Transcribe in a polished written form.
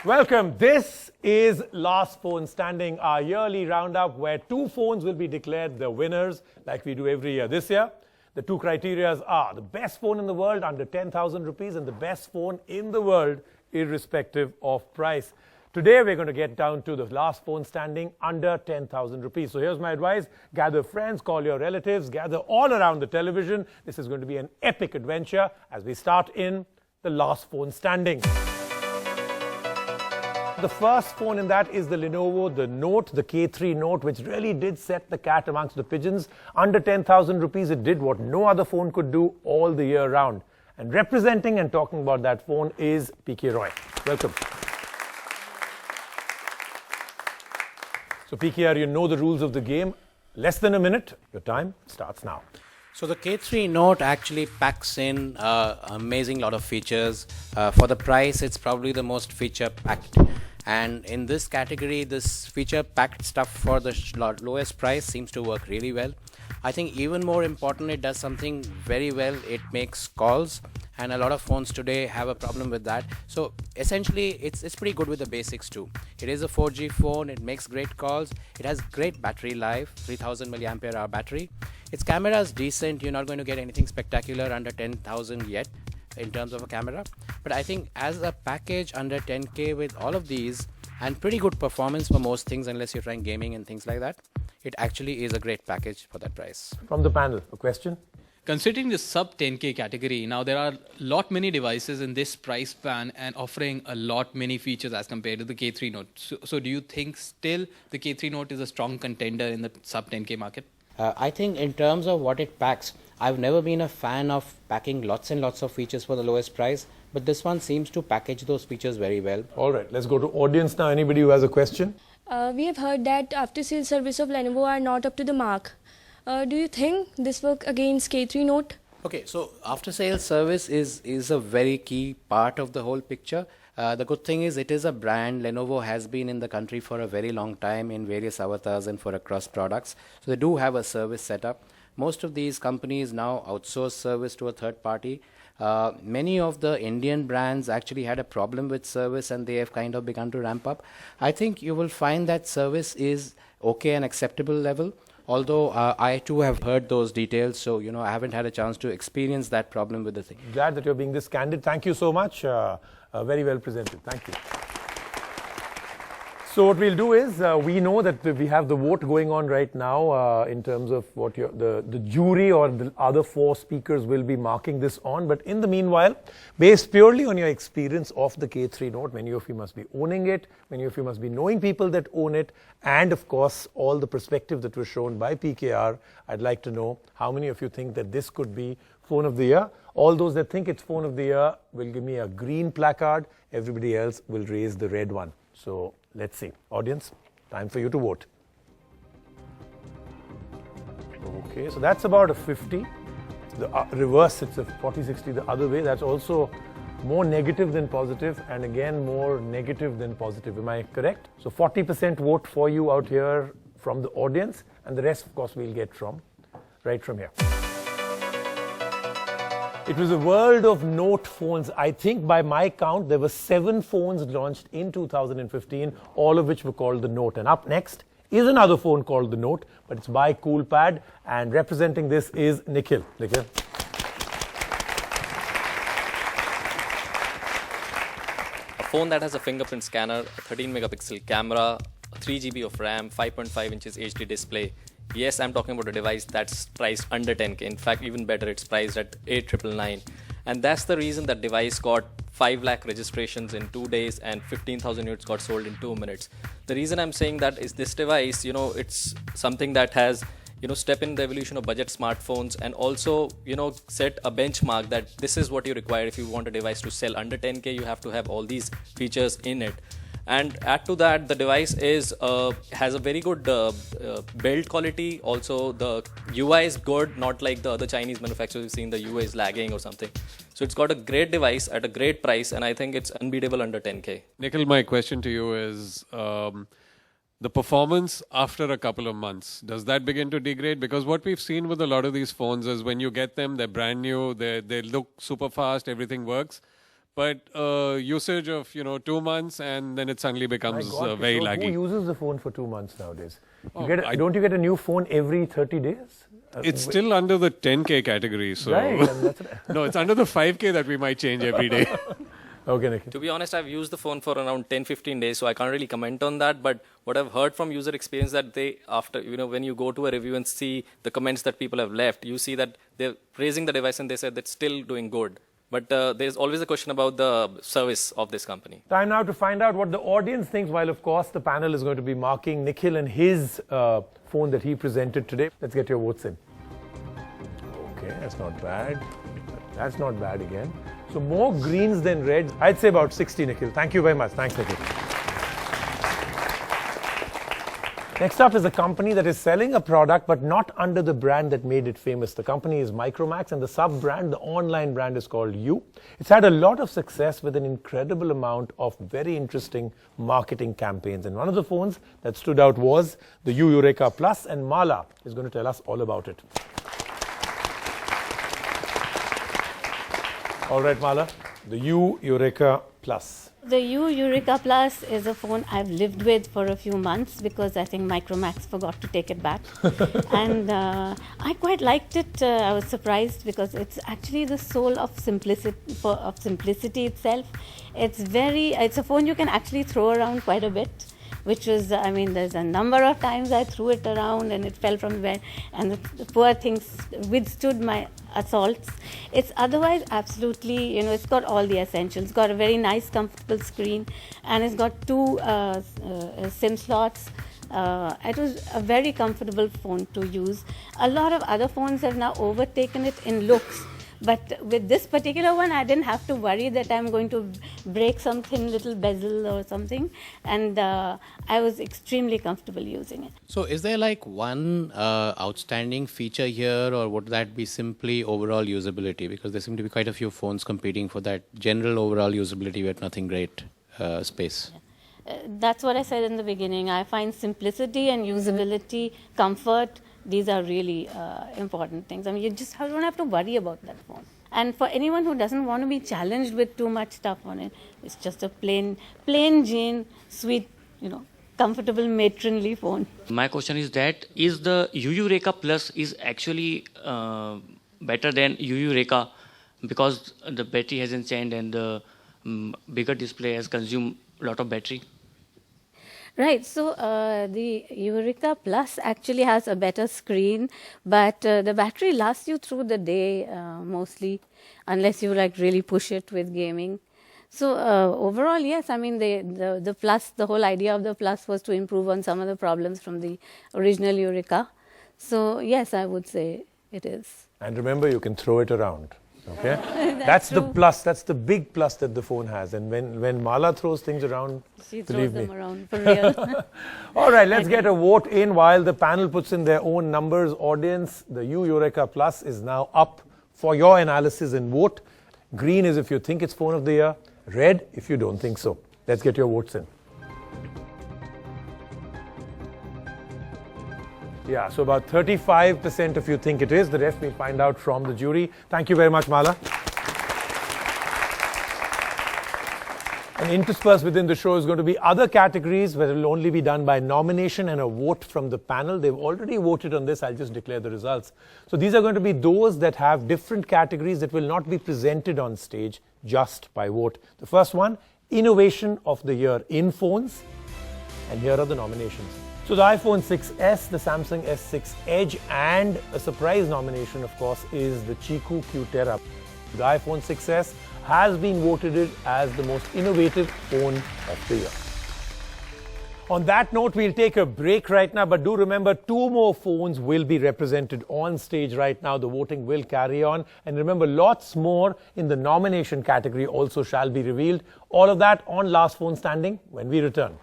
Welcome. This is Last Phone Standing, our yearly roundup where two phones will be declared the winners like we do every year. This year, the two criteria are the best phone in the world under 10,000 rupees and the best phone in the world irrespective of price. Today, we're going to get down to the last phone standing under 10,000 rupees. So here's my advice. Gather friends, call your relatives, gather all around the television. This is going to be an epic adventure as we start in the last phone standing. The first phone in that is the Lenovo, the Note, the K3 Note, which really did set the cat amongst the pigeons. Under 10,000 rupees, it did what no other phone could do all the year round. And representing and talking about that phone is PK Roy. Welcome. So PKR, you know the rules of the game. Less than a minute. Your time starts now. So the K3 Note actually packs in an amazing lot of features. For the price, it's probably the most feature-packed. And in this category, this feature-packed stuff for the lowest price seems to work really well. I think even more important, it does something very well. It makes calls, and a lot of phones today have a problem with that. So essentially, it's pretty good with the basics too. It is a 4G phone. It makes great calls. It has great battery life, 3000 milliampere hour battery. Its camera is decent. You're not going to get anything spectacular under 10,000 yet in terms of a camera. But I think as a package under 10K with all of these and pretty good performance for most things, unless you're trying gaming and things like that, it actually is a great package for that price. From the panel, a question? Considering the sub 10K category, now there are many devices in this price span and offering a many features as compared to the K3 Note. So do you think still the K3 Note is a strong contender in the sub 10K market? I think in terms of what it packs, I've never been a fan of packing lots and lots of features for the lowest price, but this one seems to package those features very well. All right, let's go to audience now. Anybody who has a question? We have heard that after-sales service of Lenovo are not up to the mark. Do you think this work against K3 Note? Okay, so after-sales service is a very key part of the whole picture. The good thing is it is a brand. Lenovo has been in the country for a very long time in various avatars and for across products. So they do have a service set up. Most of these companies now outsource service to a third party. Many of the Indian brands actually had a problem with service and they have kind of begun to ramp up. I think you will find that service is okay and acceptable level. Although I too have heard those details, so I haven't had a chance to experience that problem with the thing. Glad that you're being this candid. Thank you so much. Very well presented. Thank you. So what we'll do is, we know that we have the vote going on right now in terms of what the jury or the other four speakers will be marking this on. But in the meanwhile, based purely on your experience of the K3 Note, many of you must be owning it, many of you must be knowing people that own it, and of course, all the perspective that was shown by PKR, I'd like to know how many of you think that this could be Phone of the Year. All those that think it's Phone of the Year will give me a green placard. Everybody else will raise the red one. So let's see. Audience, time for you to vote. Okay, so that's about a 50. The reverse, it's a 40-60 the other way. That's also more negative than positive, and again more negative than positive. Am I correct? So 40% vote for you out here from the audience, and the rest, of course, we'll get right from here. It was a world of Note phones. I think by my count, there were 7 phones launched in 2015, all of which were called the Note. And up next is another phone called the Note, but it's by Coolpad, and representing this is Nikhil. Nikhil. A phone that has a fingerprint scanner, a 13 megapixel camera, 3 GB of RAM, 5.5 inches HD display. Yes, I'm talking about a device that's priced under 10K. In fact, even better, it's priced at 8,999. And that's the reason that device got 5 lakh registrations in 2 days and 15,000 units got sold in 2 minutes. The reason I'm saying that is this device, it's something that has, step in the evolution of budget smartphones and also, set a benchmark that this is what you require if you want a device to sell under 10K. You have to have all these features in it. And add to that, the device has a very good build quality. Also, the UI is good, not like the other Chinese manufacturers. We've seen the UI is lagging or something. So it's got a great device at a great price, and I think it's unbeatable under 10K. Nikhil, my question to you is, the performance after a couple of months, does that begin to degrade? Because what we've seen with a lot of these phones is when you get them, they're brand new, they look super fast, everything works. but usage of 2 months and then it suddenly becomes God, very Kishore, laggy. who uses the phone for 2 months nowadays? Oh, Don't you get a new phone every 30 days? It's still under the 10K category, so Right, and that's no, it's under the 5K that we might change every day. Okay, Nikhil. To be honest, I've used the phone for around 10-15 days, so I can't really comment on that. But what I've heard from user experience that they, after when you go to a review and see the comments that people have left, you see that they're praising the device and they said that's still doing good. But there's always a question about the service of this company. Time now to find out what the audience thinks, while of course the panel is going to be marking Nikhil and his phone that he presented today. Let's get your votes in. Okay, that's not bad. That's not bad again. So more greens than reds. I'd say about 60, Nikhil. Thank you very much. Thanks, Nikhil. Next up is a company that is selling a product but not under the brand that made it famous. The company is Micromax and the sub-brand, the online brand, is called You. It's had a lot of success with an incredible amount of very interesting marketing campaigns. And one of the phones that stood out was the You Eureka Plus, and Mala is going to tell us all about it. All right, Mala, the You Eureka Plus. The You Eureka Plus is a phone I've lived with for a few months because I think Micromax forgot to take it back. And I quite liked it. I was surprised because it's actually the soul of simplicity itself. It's a phone you can actually throw around quite a bit. Which was, there's a number of times I threw it around and it fell from the bed, and the poor thing withstood my assaults. It's otherwise absolutely, it's got all the essentials. It's got a very nice, comfortable screen, and it's got 2 SIM slots. It was a very comfortable phone to use. A lot of other phones have now overtaken it in looks. But with this particular one, I didn't have to worry that I'm going to break some thin little bezel or something. And I was extremely comfortable using it. So is there like one outstanding feature here, or would that be simply overall usability? Because there seem to be quite a few phones competing for that general overall usability with nothing great space. That's what I said in the beginning. I find simplicity and usability, comfort, these are really important things. You just don't have to worry about that phone. And for anyone who doesn't want to be challenged with too much stuff on it, it's just a plain Jane, sweet, comfortable, matronly phone. My question is that is the You Eureka Plus is actually better than You Eureka because the battery hasn't changed and the bigger display has consumed a lot of battery? Right, so the Eureka Plus actually has a better screen, but the battery lasts you through the day mostly, unless you really push it with gaming. So overall, yes, the Plus, the whole idea of the Plus was to improve on some of the problems from the original Eureka. So yes, I would say it is. And remember, you can throw it around. Okay, that's the plus. That's the big plus that the phone has. And when Mala throws things around, she believe throws me. them around for real. All right, let's get a vote in while the panel puts in their own numbers. Audience, the You Eureka Plus is now up for your analysis and vote. Green is if you think it's phone of the year. Red if you don't think so. Let's get your votes in. Yeah, so about 35% of you think it is. The rest we'll find out from the jury. Thank you very much, Mala. And interspersed within the show is going to be other categories where it will only be done by nomination and a vote from the panel. They've already voted on this. I'll just declare the results. So these are going to be those that have different categories that will not be presented on stage just by vote. The first one, Innovation of the Year in phones. And here are the nominations. So the iPhone 6s, the Samsung S6 Edge, and a surprise nomination, of course, is the Chiku Qtera. The iPhone 6s has been voted as the most innovative phone of the year. On that note, we'll take a break right now, but do remember 2 more phones will be represented on stage right now. The voting will carry on. And remember, lots more in the nomination category also shall be revealed. All of that on Last Phone Standing when we return.